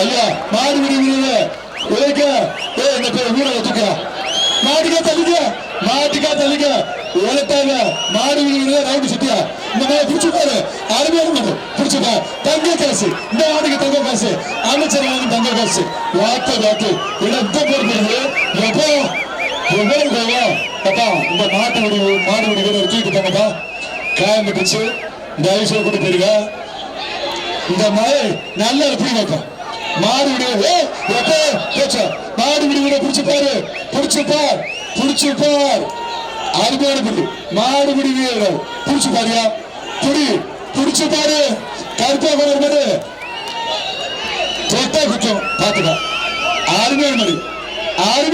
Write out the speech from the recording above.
ஐயா மாடு விடுவீங்க உழைக்க இந்த ஊரை தூக்க மாட்டுக்கா தள்ளிக்க மாட்டுக்கா தள்ளிக்க உழைத்தாங்க மாடு விடுவீங்க ரவுண்டு சுத்தியா இந்த மாதிரி பிடிச்சு பாரு அருமையான மாடு பிடிச்சுப்பா தங்க காசு இந்த மாட்டுக்கு தங்க காசு அமைச்சர் வாங்க தங்க காசு வாத்து வாத்து இடத்த பொறுப்பு எப்போ எவ்வளவு கோவா அப்பா இந்த மாட்டு மாடு விடுவீங்க தூக்கிட்டு போங்கப்பா காயம் பிடிச்சு இந்த ஐசோ கூட போயிருக்க இந்த மாதிரி நல்ல எப்படி வைக்கும் மாடு விடுவது மாடு விடுவீங்க பிடிச்சு பார் அருமையான புள்ளி மாடு விடுவீங்க பிடிச்சு பாரியா பிடிச்சு பாரு கருப்பா பாரு தொட்டா குற்றம் பாத்துக்க அருமையான மாதிரி அருமை